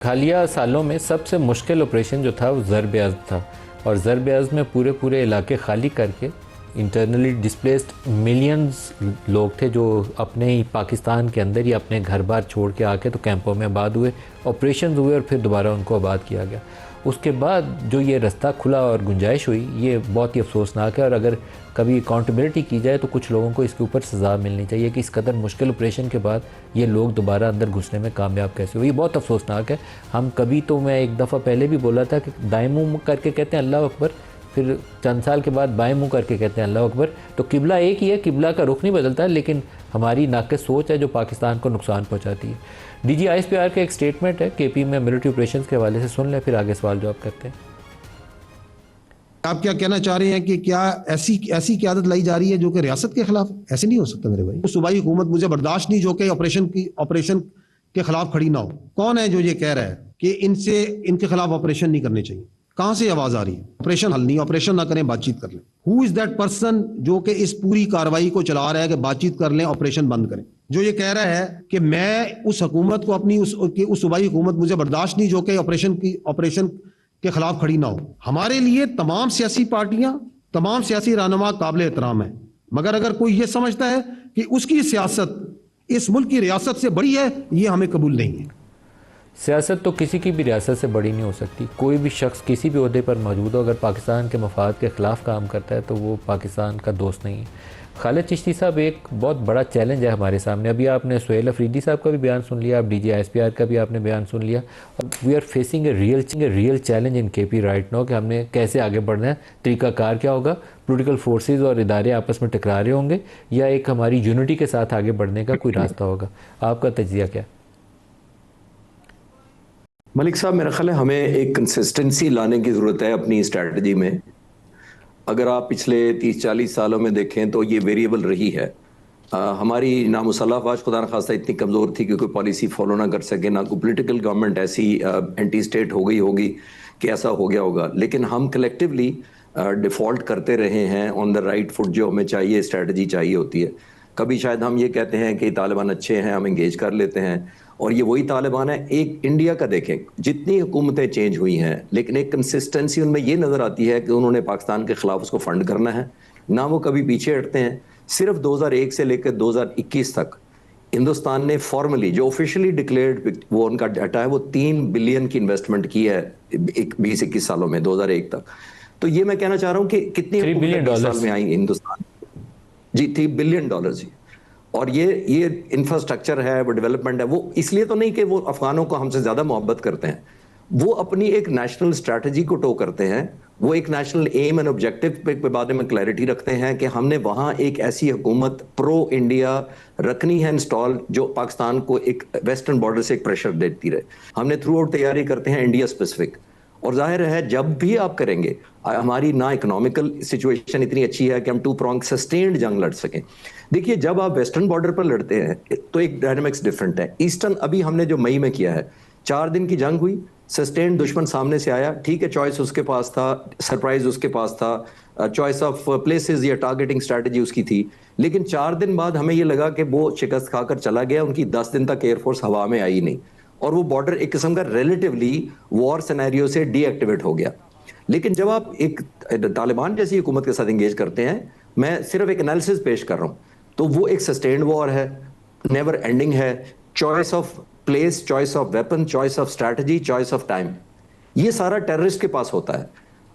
हालिया सालों में सबसे मुश्किल ऑपरेशन जो था वो ज़रब अज़्म था। और ज़रब अज़्म में पूरे पूरे इलाके खाली करके इंटरनली डिस्प्लेस्ड मिलियंस लोग थे जो अपने ही पाकिस्तान के अंदर ही अपने घर बार छोड़ के आके तो कैंपों में आबाद हुए, ऑपरेशन हुए और फिर दोबारा उनको आबाद किया गया। उसके बाद जो ये रास्ता खुला और गुंजाइश हुई, ये बहुत ही अफसोसनाक है। और अगर कभी अकाउंटेबिलिटी की जाए तो कुछ लोगों को इसके ऊपर सज़ा मिलनी चाहिए कि इस कदर मुश्किल ऑपरेशन के बाद ये लोग दोबारा अंदर घुसने में कामयाब कैसे हुए। ये बहुत अफसोसनाक है। हम कभी, तो मैं एक दफ़ा पहले भी बोला था कि दाएं मुँह करके कहते हैं अल्लाह अकबर, फिर चंद साल के बाद बाएं मुँह करके कहते हैं अल्लाह अकबर। तो किबला एक ही है, किबला का रुख नहीं बदलता, लेकिन हमारी नाक़िस सोच है जो पाकिस्तान को नुकसान पहुँचाती है। DGISPR का एक स्टेटमेंट है KP में मिलिट्री ऑपरेशंस के हवाले से, सुन लें फिर आगे सवाल जवाब करते हैं। आप क्या कहना चाह रहे हैं कि क्या ऐसी क़यादत लाई जा रही है जो कि रियासत के खिलाफ? ऐसे नहीं हो सकता मेरे भाई। सूबाई हुकूमत मुझे बर्दाश्त नहीं जो कि ऑपरेशन के खिलाफ खड़ी ना हो। कौन है जो ये कह रहा है कि इनके खिलाफ ऑपरेशन नहीं करने चाहिए? कहां से आवाज आ रही है? ऑपरेशन हल नहीं, ऑपरेशन ना करें, बातचीत कर लें। हु इज दैट पर्सन जो कि इस पूरी कार्रवाई को चला रहा है कि बातचीत कर लें, ऑपरेशन बंद करें? जो ये कह रहा है कि मैं उस हुकूमत को अपनी उस सूबाई हुकूमत मुझे बर्दाश्त नहीं जो कि ऑपरेशन के खिलाफ खड़ी ना हो। हमारे लिए तमाम सियासी पार्टियां, तमाम सियासी रहनुमा काबिल एहतराम है, मगर अगर कोई ये समझता है कि उसकी सियासत इस मुल्क की रियासत से बड़ी है, ये हमें कबूल नहीं है। सियासत तो किसी की भी रियासत से बड़ी नहीं हो सकती। कोई भी शख्स किसी भी ओहदे पर मौजूद हो, अगर पाकिस्तान के मफाद के ख़िलाफ़ काम करता है तो वो पाकिस्तान का दोस्त नहीं है। खालिद चिश्ती साहब, एक बहुत बड़ा चैलेंज है हमारे सामने। अभी आपने सुहेल अफरीदी साहब का भी बयान सुन लिया, अब DGISPR का भी आपने बयान सुन लिया। अब we are facing a real challenge in KP right now कि हमने कैसे आगे बढ़ना है, तरीक़ाकार क्या होगा। पॉलिटिकल फोर्सेस और इदारे आपस में टकरा रहे होंगे या एक हमारी यूनिटी के साथ आगे बढ़ने का कोई रास्ता होगा? आपका तज्ज़िया क्या? मलिक साहब, मेरा ख्याल है हमें एक कंसिस्टेंसी लाने की ज़रूरत है अपनी स्ट्रैटेजी में। अगर आप पिछले 30-40 सालों में देखें तो ये वेरिएबल रही है। हमारी ना मुसल्लह खुदा न खास्ता इतनी कमज़ोर थी कि कोई पॉलिसी फॉलो ना कर सके, ना कोई पॉलिटिकल गवर्नमेंट ऐसी एंटी स्टेट हो गई होगी कि ऐसा हो गया होगा। लेकिन हम कलेक्टिवली डिफ़ॉल्ट करते रहे हैं ऑन द राइट फुट जो हमें चाहिए, स्ट्रैटेजी चाहिए होती है। कभी शायद हम ये कहते हैं कि तालिबान अच्छे हैं, हम इंगेज कर लेते हैं, और ये वही तालिबान है। एक इंडिया का देखें, जितनी हुकूमतें चेंज हुई हैं, लेकिन एक कंसिस्टेंसी उनमें ये नज़र आती है कि उन्होंने पाकिस्तान के ख़िलाफ़ उसको फंड करना है, ना वो कभी पीछे हटते हैं। सिर्फ 2001 से लेकर 2021 तक हिंदुस्तान ने फॉर्मली, जो ऑफिशियली डिक्लेयर्ड वो उनका डाटा है, वो 3 बिलियन की इन्वेस्टमेंट की है 20-21 सालों में, 2001 तक। तो ये मैं कहना चाह रहा हूँ कि कितनी साल में आई हिंदुस्तान जी, $3 बिलियन जी। और ये इंफ्रास्ट्रक्चर है, वो डेवलपमेंट है, वो इसलिए तो नहीं कि वो अफगानों को हमसे ज़्यादा मोहब्बत करते हैं, वो अपनी एक नेशनल स्ट्रैटेजी को टो करते हैं। वो एक नेशनल एम एंड ऑब्जेक्टिव पे बारे में क्लैरिटी रखते हैं कि हमने वहाँ एक ऐसी हुकूमत प्रो इंडिया रखनी है इंस्टॉल, जो पाकिस्तान को एक वेस्टर्न बॉर्डर से एक प्रेशर देती रहे। हमने थ्रू आउट तैयारी करते हैं इंडिया स्पेसिफिक। और जाहिर है जब भी आप करेंगे, हमारी ना इकोनॉमिकल सिचुएशन इतनी अच्छी है कि हम 2 pronged सस्टेन्ड जंग लड़ सकें। देखिए, जब आप वेस्टर्न बॉर्डर पर लड़ते हैं तो एक डायनामिक्स डिफरेंट है। ईस्टर्न अभी हमने जो मई में किया है, 4 दिन की जंग हुई, सस्टेन्ड दुश्मन सामने से आया, ठीक है, चॉइस उसके पास था, सरप्राइज उसके पास था, चॉइस ऑफ प्लेसेस या टारगेटिंग स्ट्रैटेजी उसकी थी। लेकिन 4 दिन बाद हमें ये लगा कि वो शिकस्त खाकर चला गया, उनकी 10 दिन तक एयरफोर्स हवा में आई नहीं, और वो बॉर्डर एक किस्म का रिलेटिवली वॉर सिनेरियो से डीएक्टिवेट हो गया। लेकिन जब आप एक तालिबान जैसी हुकूमत के साथ एंगेज करते हैं, मैं सिर्फ एक एनालिसिस पेश कर रहा हूँ, तो वो एक सस्टेन्ड वॉर है, नेवर एंडिंग है, choice of place, choice of weapon, choice of strategy, choice of time, ये सारा टेररिस्ट के पास होता है।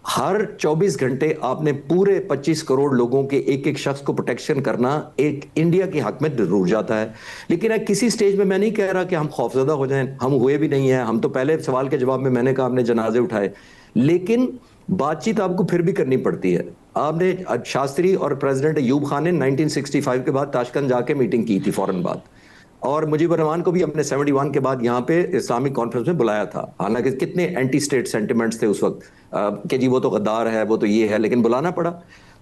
हर 24 घंटे आपने पूरे 25 करोड़ लोगों के एक एक शख्स को प्रोटेक्शन करना एक इंडिया के हक में जरूर जाता है। लेकिन किसी स्टेज में मैं नहीं कह रहा कि हम खौफजदा हो जाएं, हम हुए भी नहीं हैं। हम तो पहले सवाल के जवाब में मैंने कहा हमने जनाजे उठाए, लेकिन बातचीत आपको फिर भी करनी पड़ती है। आपने शास्त्री और प्रेसिडेंट अयूब खान ने 1965 के बाद ताशकंद जाके मीटिंग की थी फौरन बाद, और मुजीबुर रहमान को भी हमने 71 के बाद यहाँ पे इस्लामिक कॉन्फ्रेंस में बुलाया था। हालांकि कितने एंटी स्टेट सेंटिमेंट्स थे उस वक्त कि जी वो तो गद्दार है, वो तो ये है, लेकिन बुलाना पड़ा।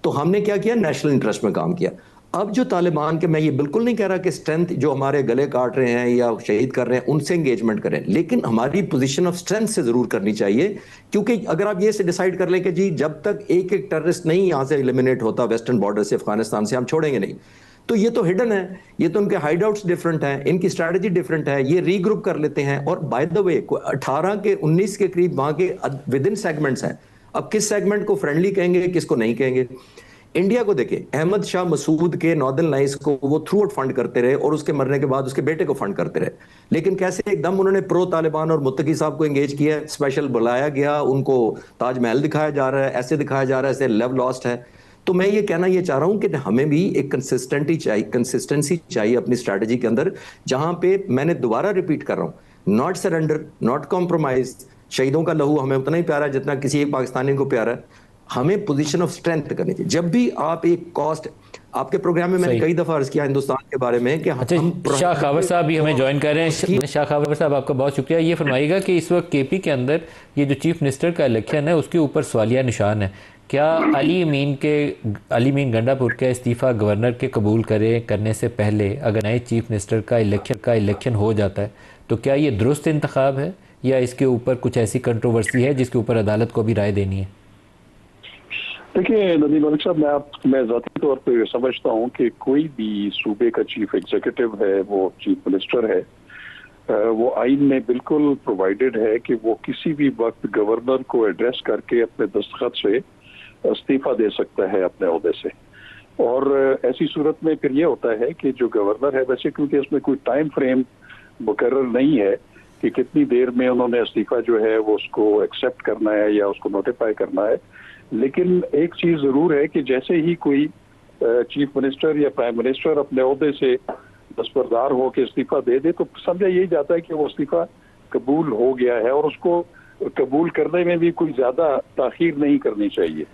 तो हमने क्या किया, नेशनल इंटरेस्ट में काम किया। अब जो तालिबान के, मैं ये बिल्कुल नहीं कह रहा कि स्ट्रेंथ जो हमारे गले काट रहे हैं या शहीद कर रहे हैं उनसे एंगेजमेंट करें, लेकिन हमारी पोजीशन ऑफ स्ट्रेंथ से जरूर करनी चाहिए। क्योंकि अगर आप ये से डिसाइड कर लें कि जी जब तक एक एक टेररिस्ट नहीं यहाँ से एलिमिनेट होता वेस्टर्न बॉर्डर से, अफगानिस्तान से, हम छोड़ेंगे नहीं। तो ये तो हिडन है, ये तो उनके हाइड आउट्स डिफरेंट हैं, इनकी स्ट्रैटेजी डिफरेंट है, ये रीग्रुप कर लेते हैं। और बाय द वे 18 के 19 के करीब वहां के विद इन सेगमेंट्स हैं। अब किस सेगमेंट को फ्रेंडली कहेंगे, किसको नहीं कहेंगे। इंडिया को देखे, अहमद शाह मसूद के नॉर्दर्न लाइंस को वो थ्रू आउट फंड करते रहे और उसके मरने के बाद उसके बेटे को फंड करते रहे, लेकिन कैसे एकदम उन्होंने प्रो तालिबान और मुत्तकी साहब को एंगेज किया, स्पेशल बुलाया गया, उनको ताजमहल दिखाया जा रहा है, ऐसे दिखाया जा रहा है, ऐसे लव लॉस्ट है। तो मैं ये कहना ये चाह रहा हूं कि हमें भी एक कंसिस्टेंसी चाहिए अपनी स्ट्रैटेजी के अंदर, जहां पे मैंने दोबारा रिपीट कर रहा हूं, नॉट सरेंडर, नॉट कॉम्प्रोमाइज। शहीदों का लहू हमें उतना ही प्यारा है जितना किसी एक पाकिस्तानी को प्यारा है। हमें पोजीशन ऑफ स्ट्रेंथ करनी चाहिए। जब भी आप एक कॉस्ट, आपके प्रोग्राम में मैंने कई दफा अर्ज किया हिंदुस्तान के बारे में कि हम शाह खावर साहब भी हमें ज्वाइन कर रहे हैं। शाह खावर साहब आपका बहुत शुक्रिया। ये फरमाइएगा कि इस वक्त केपी के अंदर ये जो चीफ मिनिस्टर का इलेक्शन है उसके ऊपर सवालिया निशान है। क्या अली अमीन गंडापुर के इस्तीफ़ा गवर्नर के कबूल करने से पहले अगर नए चीफ मिनिस्टर का इलेक्शन हो जाता है तो क्या ये दुरुस्त इंतखाब है, या इसके ऊपर कुछ ऐसी कंट्रोवर्सी है जिसके ऊपर अदालत को भी राय देनी है? देखिए नदीम मलिक साहब, मैं ज़ाती तौर पे समझता हूँ कि कोई भी सूबे का चीफ एग्जीक्यूटिव है, वो चीफ मिनिस्टर है, वो आइन में बिल्कुल प्रोवाइडेड है कि वो किसी भी वक्त गवर्नर को एड्रेस करके अपने दस्तखत से इस्तीफा दे सकता है अपने ओहदे से। और ऐसी सूरत में फिर ये होता है कि जो गवर्नर है, वैसे क्योंकि इसमें कोई टाइम फ्रेम मुकर्रर नहीं है कि कितनी देर में उन्होंने इस्तीफा जो है वो उसको एक्सेप्ट करना है या उसको नोटिफाई करना है, लेकिन एक चीज जरूर है कि जैसे ही कोई चीफ मिनिस्टर या प्राइम मिनिस्टर अपने ओहदे से दस्तबरदार हो के इस्तीफा दे दे तो समझा यही जाता है कि वो इस्तीफा कबूल हो गया है, और उसको कबूल करने में भी कोई ज्यादा ताखीर नहीं करनी चाहिए।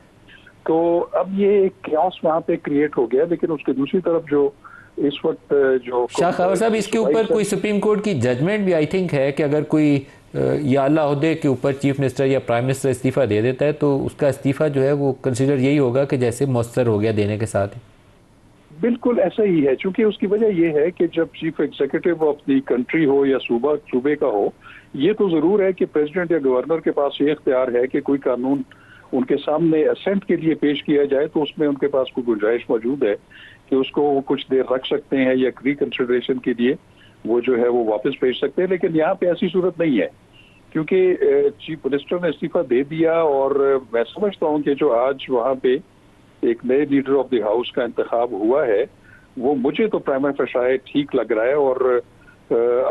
तो अब ये एक कैओस वहां पे क्रिएट हो गया। लेकिन उसके दूसरी तरफ जो इस वक्त जो शाह खावर साहब, इसके ऊपर कोई सुप्रीम कोर्ट की जजमेंट भी आई थिंक है कि अगर कोई या आला ओहदे के ऊपर चीफ मिनिस्टर या प्राइम मिनिस्टर इस्तीफा दे देता है तो उसका इस्तीफा जो है वो कंसिडर यही होगा कि जैसे मौसर हो गया देने के साथ ही। बिल्कुल ऐसा ही है, क्योंकि उसकी वजह यह है कि जब chief executive of the country हो या सूबे का हो, ये तो जरूर है कि प्रेसिडेंट या गवर्नर के पास ये इख्तियार है कि कोई कानून उनके सामने असेंट के लिए पेश किया जाए तो उसमें उनके पास कोई गुंजाइश मौजूद है कि उसको वो कुछ देर रख सकते हैं या रिकंसिडरेशन के लिए वो जो है वो वापस भेज सकते हैं। लेकिन यहाँ पे ऐसी सूरत नहीं है, क्योंकि चीफ मिनिस्टर ने इस्तीफा दे दिया। और मैं समझता हूँ कि जो आज वहाँ पे एक नए लीडर ऑफ द हाउस का इंतखाब हुआ है, वो मुझे तो प्राइमा फेसाए ठीक लग रहा है। और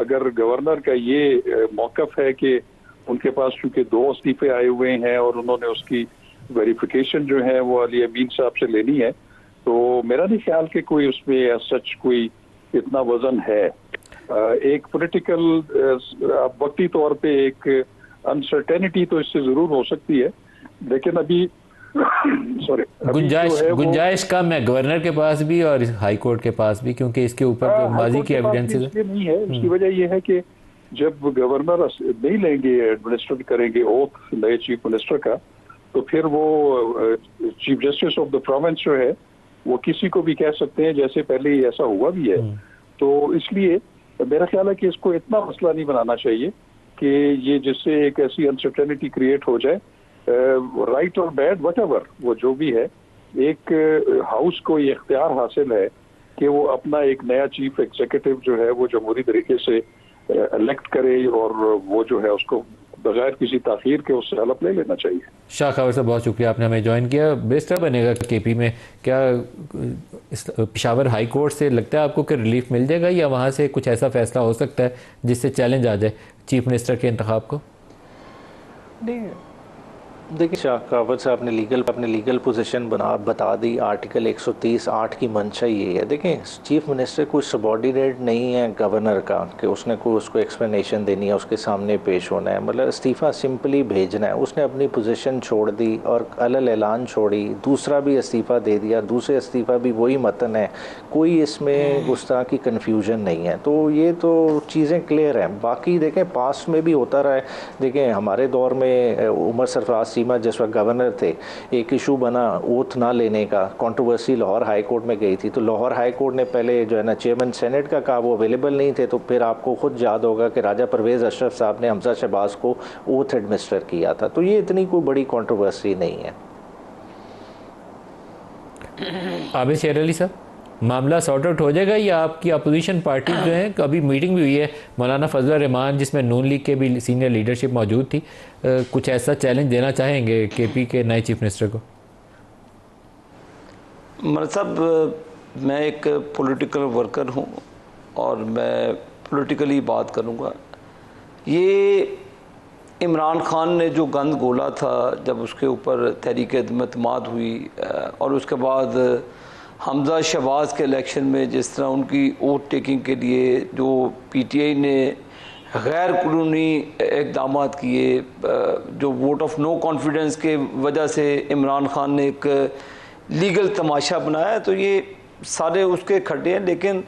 अगर गवर्नर का ये मौकफ है कि उनके पास चूंकि 2 इस्तीफे आए हुए हैं और उन्होंने उसकी वेरिफिकेशन जो है वो अली अमीन साहब से लेनी है, तो मेरा नहीं ख्याल कि कोई उसमें सच कोई इतना वजन है। एक पॉलिटिकल वक्ती तौर पे एक अनसर्टेनिटी तो इससे जरूर हो सकती है, लेकिन अभी सॉरी गुंजाइश कम है गवर्नर के पास भी और हाई कोर्ट के पास भी, क्योंकि इसके ऊपर जो माजी की एविडेंस नहीं है। उसकी वजह यह है कि जब गवर्नर नहीं लेंगे, एडमिनिस्ट्रेट करेंगे ओथ नए चीफ मिनिस्टर का, तो फिर वो chief justice of the province जो है वो किसी को भी कह सकते हैं, जैसे पहले ही ऐसा हुआ भी है। तो इसलिए मेरा ख्याल है कि इसको इतना मसला नहीं बनाना चाहिए कि ये जिससे एक ऐसी अनसर्टेनिटी क्रिएट हो जाए। राइट और बैड वटएवर वो जो भी है, एक हाउस को ये इख्तियार हासिल है कि वो अपना एक नया चीफ एग्जीक्यूटिव जो है वो जमहूरी तरीके से इलेक्ट करे, और वो जो है उसको बगैर किसी ताखीर के उससे हलफ ले लेना चाहिए। शाह खावर साहब, बहुत शुक्रिया, आपने हमें ज्वाइन किया। बेस्टर बनेगा केपी में, क्या पेशावर हाई कोर्ट से लगता है आपको कि रिलीफ मिल जाएगा, या वहाँ से कुछ ऐसा फैसला हो सकता है जिससे चैलेंज आ जाए चीफ मिनिस्टर के इंतखाब को? नहीं, देखिए शाह खावर साहब ने लीगल पोजीशन बता दी। आर्टिकल 130(8) की मंशा ये है। देखें, चीफ मिनिस्टर कोई सबॉर्डिनेट नहीं है गवर्नर का कि उसने कोई उसको एक्सप्लेनेशन देनी है, उसके सामने पेश होना है। मतलब इस्तीफ़ा सिंपली भेजना है। उसने अपनी पोजीशन छोड़ दी और अलल ऐलान छोड़ी, दूसरा भी इस्तीफ़ा दे दिया, दूसरे इस्तीफ़ा भी वही मतन है, कोई इसमें उस तरह की कन्फ्यूजन नहीं है। तो ये तो चीज़ें क्लियर हैं। बाकी देखें, पास्ट में भी होता रहा है। देखें, हमारे दौर में उमर सरफराज चीमा जिस वक्त गवर्नर थे, एक इशू बना ओथ ना लेने का, कंट्रोवर्सी लाहौर हाई कोर्ट में गई थी। तो लाहौर हाई कोर्ट ने पहले जो है ना चेयरमैन सेनेट का कहा, वो अवेलेबल नहीं थे। तो फिर आपको खुद याद होगा कि राजा परवेज़ अशरफ साहब ने हमजा शहबाज को ओथ एडमिनिस्टर किया था। तो ये इतनी कोई बड़ी कंट्रोवर्सी नहीं है। आबिद शेर अली साहब, मामला सॉर्ट आउट हो जाएगा, या आपकी अपोजिशन पार्टी जो है, अभी मीटिंग भी हुई है मौलाना फजल रहमान जिसमें नून लीग के भी सीनियर लीडरशिप मौजूद थी, कुछ ऐसा चैलेंज देना चाहेंगे केपी के नए चीफ मिनिस्टर को? मलिक साहब, मैं एक पॉलिटिकल वर्कर हूँ और मैं पॉलिटिकली बात करूँगा। ये इमरान खान ने जो गंद गोला था जब उसके ऊपर तहरीक एतमाद हुई, और उसके बाद हमजा शहबाज के इलेक्शन में जिस तरह उनकी वोट टेकिंग के लिए जो पीटीआई ने गैर कानूनी इकदाम किए, जो वोट ऑफ नो कॉन्फिडेंस के वजह से इमरान खान ने एक लीगल तमाशा बनाया, तो ये सारे उसके खड्डे हैं। लेकिन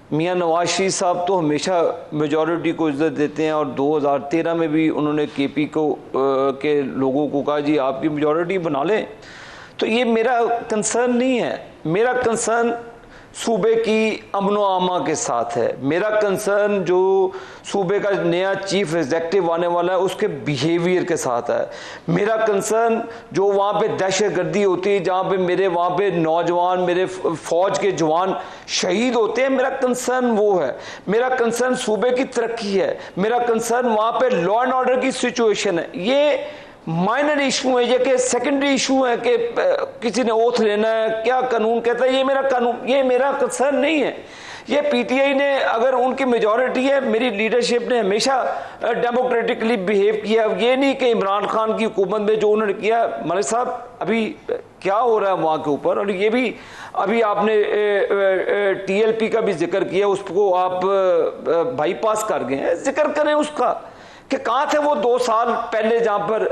मियां नवाज शरीफ साहब तो हमेशा मेजॉरिटी को इज्जत देते हैं, और 2013 में भी उन्होंने केपी को के लोगों को कहा जी आपकी मेजॉरिटी बना लें। तो ये मेरा कंसर्न नहीं है, मेरा कंसर्न सूबे की अमनो आमा के साथ है। मेरा कंसर्न जो सूबे का नया चीफ एग्जेक्टिव आने वाला है उसके बिहेवियर के साथ है। मेरा कंसर्न जो वहाँ पे दहशत गर्दी होती है, जहाँ पे मेरे वहाँ पे नौजवान, मेरे फौज के जवान शहीद होते हैं, मेरा कंसर्न वो है। मेरा कंसर्न सूबे की तरक्की है, मेरा कंसर्न वहाँ पे लॉ एंड ऑर्डर की सिचुएशन है। ये माइनर इशू है, ये कि सेकेंडरी इशू है कि किसी ने ओथ लेना है, क्या कानून कहता है, ये मेरा कंसर्न नहीं है। ये पीटीआई ने, अगर उनकी मेजॉरिटी है, मेरी लीडरशिप ने हमेशा डेमोक्रेटिकली बिहेव किया। ये नहीं कि इमरान खान की हुकूमत में जो उन्होंने किया, मलिक साहब अभी क्या हो रहा है वहाँ के ऊपर, और ये भी अभी आपने टीएलपी का भी जिक्र किया, उसको आप बाईपास कर गए हैं। जिक्र करें उसका कि कहाँ थे वो 2 साल पहले जहाँ पर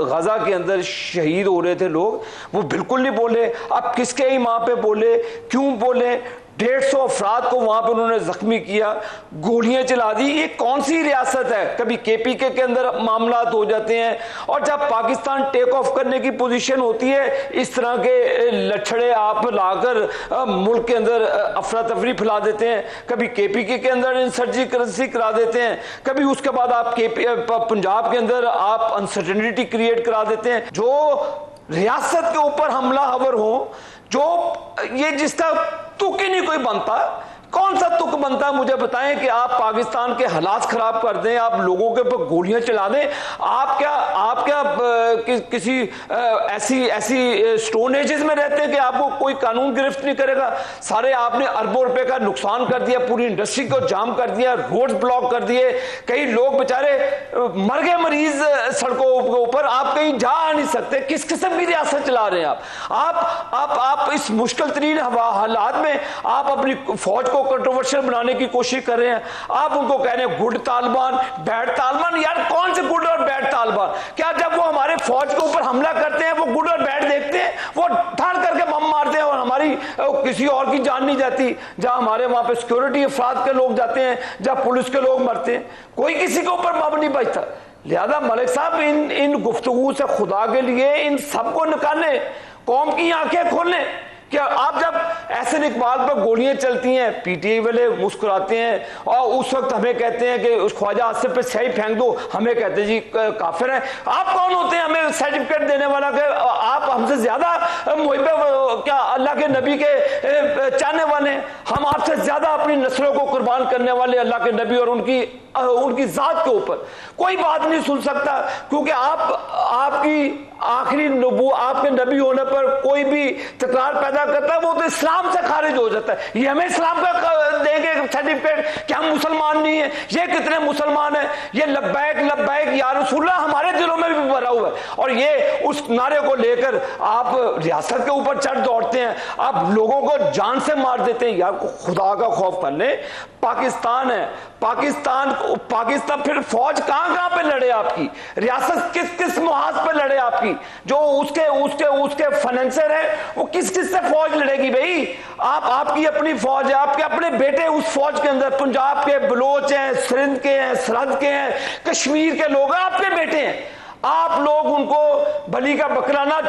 गजा के अंदर शहीद हो रहे थे लोग, वो बिल्कुल नहीं बोले। अब किसके ही वहाँ पे बोले, क्यों बोले? 150 अफराद को वहां पर उन्होंने जख्मी किया, गोलियां चला दी। ये कौन सी रियासत है? कभी केपीके के अंदर मामला हो जाते हैं, और जब पाकिस्तान टेक ऑफ करने की पोजीशन होती है, इस तरह के लछड़े आप लाकर मुल्क के अंदर अफरा तफरी फैला देते हैं। कभी केपीके के अंदर इंसर्जेंसी करा देते हैं, कभी उसके बाद आप पंजाब के अंदर आप अनसर्टेनिटी क्रिएट करा देते हैं। जो रियासत के ऊपर हमला हवर हो, जो ये जिसका तुक ही नहीं कोई बनता, कौन सा तुक बनता है मुझे बताएं कि आप पाकिस्तान के हालात खराब कर दें, आप लोगों के ऊपर गोलियां चला दें। आप क्या किसी ऐसी स्टोन एजेस में रहते हैं कि आपको कोई कानून गिरफ्त नहीं करेगा? सारे आपने अरबों रुपए का नुकसान कर दिया, पूरी इंडस्ट्री को जाम कर दिया, रोड ब्लॉक कर दिए, कई लोग बेचारे मर गए मरीज सड़कों के ऊपर, आप कहीं जा नहीं सकते। किस किस्म की रियासत चला रहे हैं आप इस मुश्किल तरीन हालात में आप अपनी फौज को कंट्रोवर्शियल बनाने की कोशिश कर रहे हैं। आप उनको कह रहे हैं गुड तालिबान, बैड तालिबान। यार कौन से गुड और बैड तालिबान? क्या जब वो हमारे फौज के ऊपर हमला करते हैं वो गुड और बैड देखते हैं? वो ठाड़ करके बम मारते हैं और हमारी किसी और की जान नहीं जाती। जहां हमारे वहां पे सिक्योरिटी अफराद के लोग जाते हैं, जहां पुलिस के लोग मरते हैं, कोई किसी के ऊपर बम नहीं बचता। लिहाजा मलिक साहब इन गुफ्तगू से खुदा के लिए इन सबको निकालें, कौम की आंखें खोलें। क्या आप जब एहसन इकबाल पर गोलियां चलती हैं, पीटीआई वाले मुस्कुराते हैं और उस वक्त हमें कहते हैं कि उस ख्वाजा आसिफ पे स्याही फेंक दो, हमें कहते हैं जी काफिर है। आप कौन होते हैं हमें सर्टिफिकेट देने वाला? कि आप हमसे ज्यादा मुहिब क्या अल्लाह के नबी के चाहने वाले? हम आपसे ज्यादा अपनी नस्लों को कुर्बान करने वाले अल्लाह के नबी और उनकी जात के ऊपर कोई बात नहीं सुन सकता, क्योंकि आपकी आखिरी नबू आपके नबी होने पर कोई भी तकरार पैदा करता है वो तो इस्लाम से खारिज हो जाता है। ये हमें इस्लाम का देंगे सर्टिफिकेट कि हम मुसलमान नहीं है? ये कितने मुसलमान है? ये लब्बैक लब्बैक या रसूलुल्लाह हमारे दिलों में भी भरा हुआ है, और ये उस नारे को लेकर आप रियासत के ऊपर चढ़ दौड़ते हैं, आप लोगों को जान से मार देते हैं। यार खुदा का खौफ कर ले, पाकिस्तान है, पाकिस्तान फिर फौज कहां पे लड़े आपकी? रियासत किस मुहाज पे लड़े आपकी? जो उसके फाइनेंसर है वो किस से फौज लड़ेगी भाई? आपकी अपनी फौज है, आपके अपने बेटे उस फौज के अंदर, पंजाब के बलोच हैं, सिंध के हैं, सरहद के हैं, कश्मीर के लोग हैं, आपके बेटे हैं। आप लोग उनको बलि का बकरा ना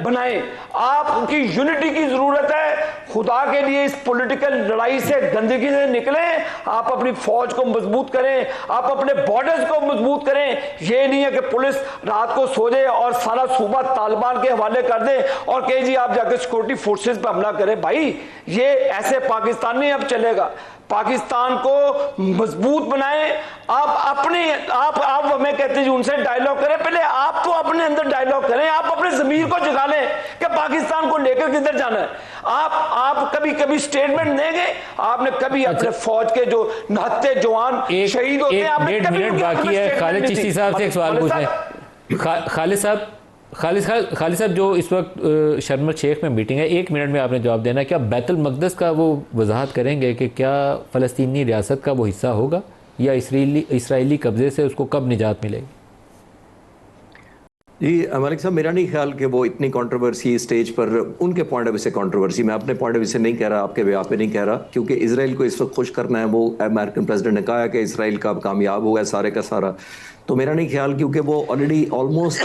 बनाएं। आपकी यूनिटी की जरूरत है। खुदा के लिए इस पॉलिटिकल लड़ाई से, गंदगी से निकलें। आप अपनी फौज को मजबूत करें, आप अपने बॉर्डर्स को मजबूत करें। ये नहीं है कि पुलिस रात को सो जाए और सारा सूबा तालिबान के हवाले कर दे और कहे जी आप जाकर सिक्योरिटी फोर्सेस पर हमला करें। भाई ये ऐसे पाकिस्तान नहीं अब चलेगा। पाकिस्तान को मजबूत बनाएं। आप हमें कहते हैं उनसे डायलॉग करें, पहले आप तो अपने अंदर डायलॉग करें। आप अपने ज़मीर को जगा लें कि पाकिस्तान को लेकर किधर जाना है। आप कभी स्टेटमेंट देंगे? आपने कभी अपने फौज के जो नहत्ते जवान शहीद होते हैं, आपने कभी 1 मिनट बाकी है। खालिद चिश्ती साहब से एक सवाल पूछें। खालिद साहब, जो इस वक्त शर्म शेख में मीटिंग है, 1 मिनट में आपने जवाब देना है। क्या बैतुल मक़दस का वो वजाहत करेंगे कि क्या फ़लस्तीनी रियासत का वो हिस्सा होगा या इसराइली कब्ज़े से उसको कब निजात मिलेगी? जी मलिक साहब, मेरा नहीं ख्याल कि वो इतनी कंट्रोवर्सी स्टेज पर, उनके पॉइंट ऑफ व्यू से कंट्रोवर्सी, मैं अपने पॉइंट ऑफ व्यू से नहीं कह रहा, आपके बेहा पे नहीं कह रहा, क्योंकि इसराइल को इस वक्त खुश करना है। वो अमेरिकन प्रेसिडेंट ने कहा है कि इसराइल का कामयाब हुआ है सारे का सारा। तो मेरा नहीं ख्याल, क्योंकि वो ऑलरेडी ऑलमोस्ट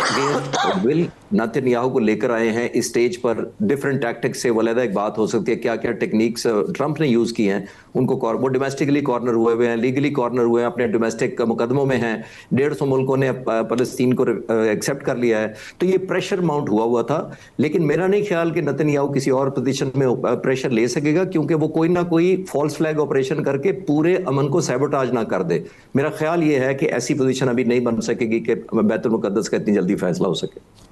विल नेतन्याहू को लेकर आए हैं इस स्टेज पर। डिफरेंट टैक्टिक्स से वलीदा एक बात हो सकती है, क्या क्या टेक्निक्स ट्रंप ने यूज़ की हैं उनको। वो डोमेस्टिकली कॉर्नर हुए हुए हैं, लीगली कॉर्नर हुए हैं, अपने डोमेस्टिक मुकदमों में हैं। 150 मुल्कों ने फ़लस्तीन को एक्सेप्ट कर लिया है। तो ये प्रेशर माउंट हुआ था। लेकिन मेरा नहीं ख्याल कि नेतन्याहू किसी और पोजीशन में प्रेशर ले सकेगा, क्योंकि वो कोई ना कोई फॉल्स फ्लैग ऑपरेशन करके पूरे अमन को सैबोटाज ना कर दे। मेरा ख्याल ये है कि ऐसी पोजीशन अभी नहीं बन सकेगी कि बैतुल मुक़द्दस का इतनी जल्दी फैसला हो सके।